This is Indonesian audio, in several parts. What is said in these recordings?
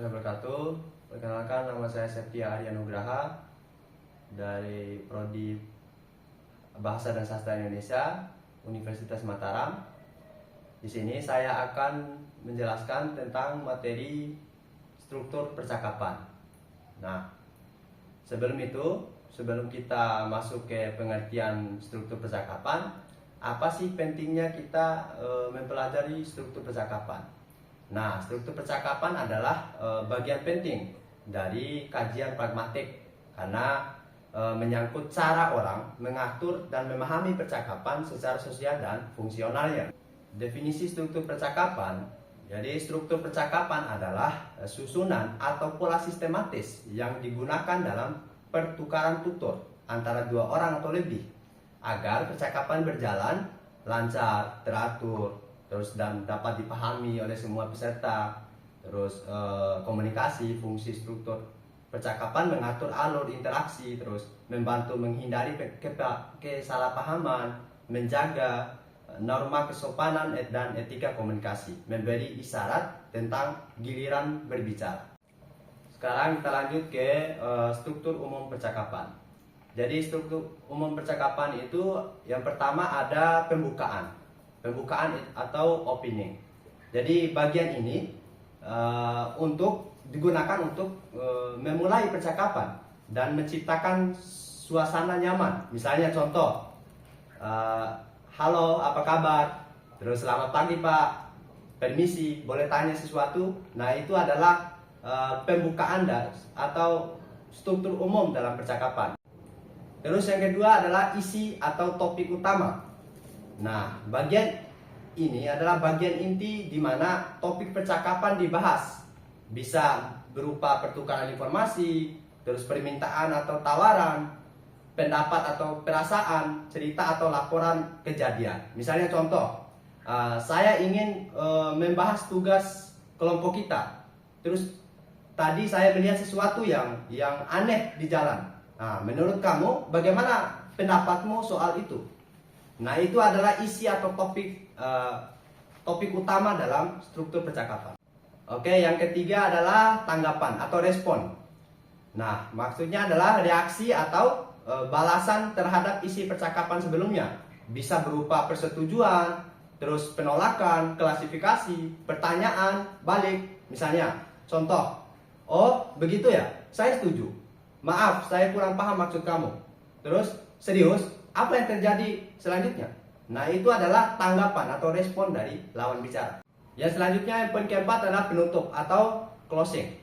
warahmatullahi wabarakatuh. Perkenalkan, nama saya Septia Aryanugraha dari Prodi Bahasa dan Sastra Indonesia, Universitas Mataram. Di sini saya akan menjelaskan tentang materi struktur percakapan. Nah, sebelum kita masuk ke pengertian struktur percakapan, apa sih pentingnya kita mempelajari struktur percakapan? Nah, struktur percakapan adalah bagian penting dari kajian pragmatik karena menyangkut cara orang mengatur dan memahami percakapan secara sosial dan fungsionalnya. Definisi struktur percakapan, jadi struktur percakapan adalah susunan atau pola sistematis yang digunakan dalam pertukaran tutur antara dua orang atau lebih agar percakapan berjalan lancar, teratur, terus dan dapat dipahami oleh semua peserta. Terus komunikasi, fungsi struktur percakapan mengatur alur interaksi, terus membantu menghindari kesalahpahaman, menjaga norma kesopanan dan etika komunikasi, memberi isyarat tentang giliran berbicara. Sekarang kita lanjut ke struktur umum percakapan. Jadi struktur umum percakapan itu yang pertama ada pembukaan atau opening. Jadi bagian ini digunakan untuk memulai percakapan dan menciptakan suasana nyaman. Misalnya contoh, halo, apa kabar? Terus selamat pagi Pak, permisi, boleh tanya sesuatu? Nah, itu adalah pembukaan atau struktur umum dalam percakapan. Terus yang kedua adalah isi atau topik utama. Nah, bagian ini adalah bagian inti di mana topik percakapan dibahas. Bisa berupa pertukaran informasi, terus permintaan atau tawaran, pendapat atau perasaan, cerita atau laporan kejadian. Misalnya contoh, saya ingin membahas tugas kelompok kita. Terus tadi saya melihat sesuatu yang aneh di jalan. Nah, menurut kamu bagaimana pendapatmu soal itu? Nah, itu adalah isi atau topik utama dalam struktur percakapan. Oke, yang ketiga adalah tanggapan atau respon. Nah, maksudnya adalah reaksi atau balasan terhadap isi percakapan sebelumnya. Bisa berupa persetujuan, terus penolakan, klasifikasi, pertanyaan, balik. Misalnya, contoh, oh begitu ya, saya setuju. Maaf, saya kurang paham maksud kamu. Terus, serius? Apa yang terjadi selanjutnya? Nah, itu adalah tanggapan atau respon dari lawan bicara. Yang selanjutnya, yang poin keempat adalah penutup atau closing.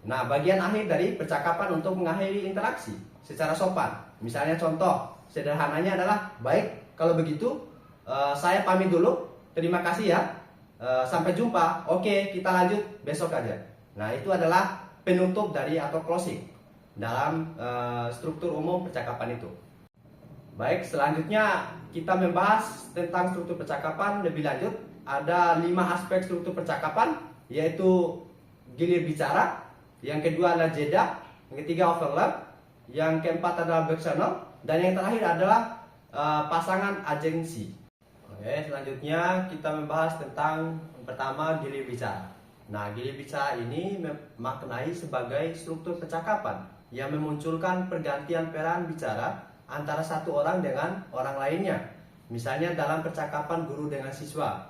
Nah, bagian akhir dari percakapan untuk mengakhiri interaksi secara sopan. Misalnya contoh, sederhananya adalah, baik, kalau begitu saya pamit dulu. Terima kasih ya. Sampai jumpa. Oke, kita lanjut besok aja. Nah, itu adalah penutup dari atau closing dalam struktur umum percakapan itu. Baik, selanjutnya kita membahas tentang struktur percakapan lebih lanjut. Ada 5 aspek struktur percakapan, yaitu gilir bicara, yang kedua adalah jeda, yang ketiga overlap, yang keempat adalah back channel, dan yang terakhir adalah pasangan agensi. Oke, selanjutnya kita membahas tentang yang pertama, gilir bicara. Nah, gilir bicara ini memaknai sebagai struktur percakapan yang memunculkan pergantian peran bicara antara satu orang dengan orang lainnya. Misalnya dalam percakapan guru dengan siswa.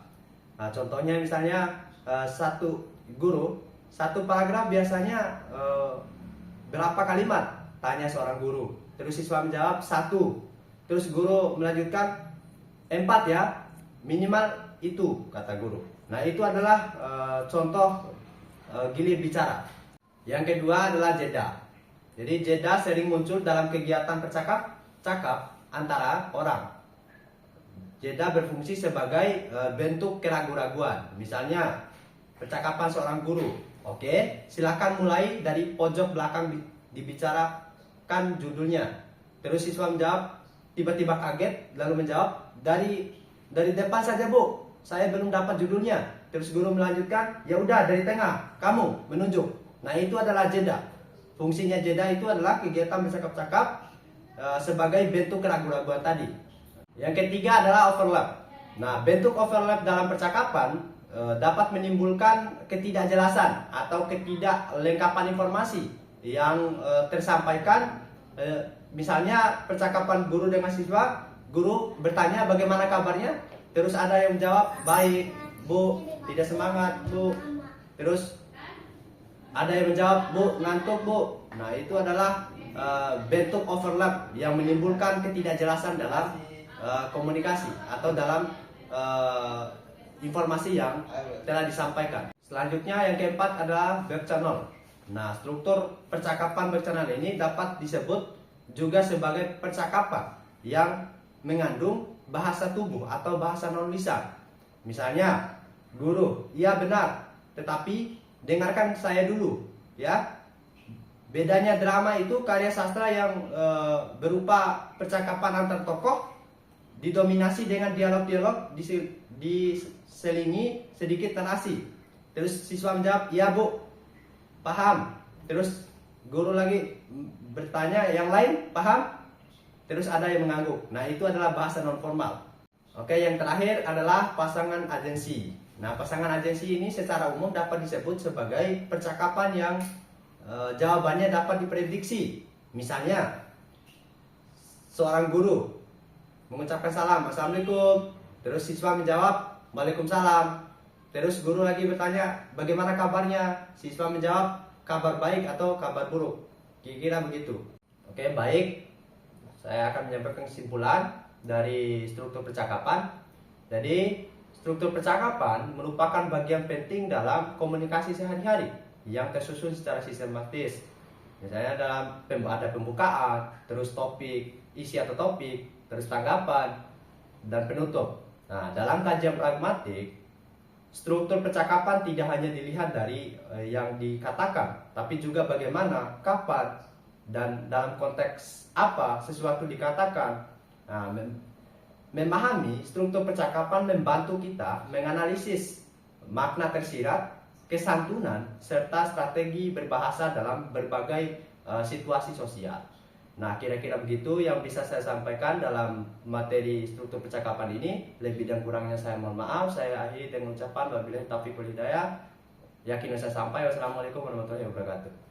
Nah, contohnya misalnya satu paragraf biasanya berapa kalimat? Tanya seorang guru. Terus siswa menjawab 1. Terus guru melanjutkan 4 ya, minimal itu, kata guru. Nah, itu adalah contoh gilir bicara. Yang kedua adalah jeda. Jadi jeda sering muncul dalam kegiatan cakap antara orang. Jeda berfungsi sebagai bentuk keraguan-raguan. Misalnya percakapan seorang guru. Oke, silakan mulai dari pojok belakang dibicarakan judulnya. Terus siswa menjawab, tiba-tiba kaget lalu menjawab, dari depan saja Bu, saya belum dapat judulnya. Terus guru melanjutkan, ya udah dari tengah, kamu menunjuk. Nah, itu adalah jeda. Fungsinya jeda itu adalah kegiatan bercakap-cakap sebagai bentuk keraguan-raguan tadi. Yang ketiga adalah overlap. Nah, bentuk overlap dalam percakapan dapat menimbulkan ketidakjelasan atau ketidaklengkapan informasi yang tersampaikan. Misalnya percakapan guru dengan siswa, guru bertanya bagaimana kabarnya, terus ada yang menjawab baik Bu, tidak semangat Bu, terus ada yang menjawab Bu, ngantuk Bu. Nah, itu adalah bentuk overlap yang menimbulkan ketidakjelasan dalam komunikasi atau dalam informasi yang telah disampaikan. Selanjutnya yang keempat adalah back channel. Nah, struktur percakapan back channel ini dapat disebut juga sebagai percakapan yang mengandung bahasa tubuh atau bahasa non lisan. Misalnya, guru, iya benar, tetapi dengarkan saya dulu, ya. Bedanya drama itu karya sastra yang berupa percakapan antar tokoh, didominasi dengan dialog-dialog, diselingi sedikit narasi. Terus siswa menjawab, iya Bu, paham. Terus guru lagi bertanya, yang lain paham? Terus ada yang mengangguk. Nah, itu adalah bahasa non formal. Oke, yang terakhir adalah pasangan atensi. Nah, pasangan atensi ini secara umum dapat disebut sebagai percakapan yang jawabannya dapat diprediksi. Misalnya, seorang guru mengucapkan salam, Assalamualaikum. Terus siswa menjawab, Waalaikumsalam. Terus guru lagi bertanya, bagaimana kabarnya? Siswa menjawab, kabar baik atau kabar buruk. Kira-kira begitu. Oke, baik. Saya akan menyampaikan kesimpulan dari struktur percakapan. Jadi, struktur percakapan merupakan bagian penting dalam komunikasi sehari-hari yang tersusun secara sistematis. Misalnya ada pembukaan, terus topik, isi atau topik, terus tanggapan, dan penutup. Nah, dalam kajian pragmatik, struktur percakapan tidak hanya dilihat dari yang dikatakan, tapi juga bagaimana, kapan, dan dalam konteks apa sesuatu dikatakan. Nah, memahami struktur percakapan membantu kita menganalisis makna tersirat, kesantunan, serta strategi berbahasa dalam berbagai situasi sosial. Nah, kira-kira begitu yang bisa saya sampaikan dalam materi struktur percakapan ini. Lebih dan kurangnya saya mohon maaf. Saya akhiri dengan ucapan wabillahi taufiq wal hidayah. Yakin saya sampai. Wassalamualaikum warahmatullahi wabarakatuh.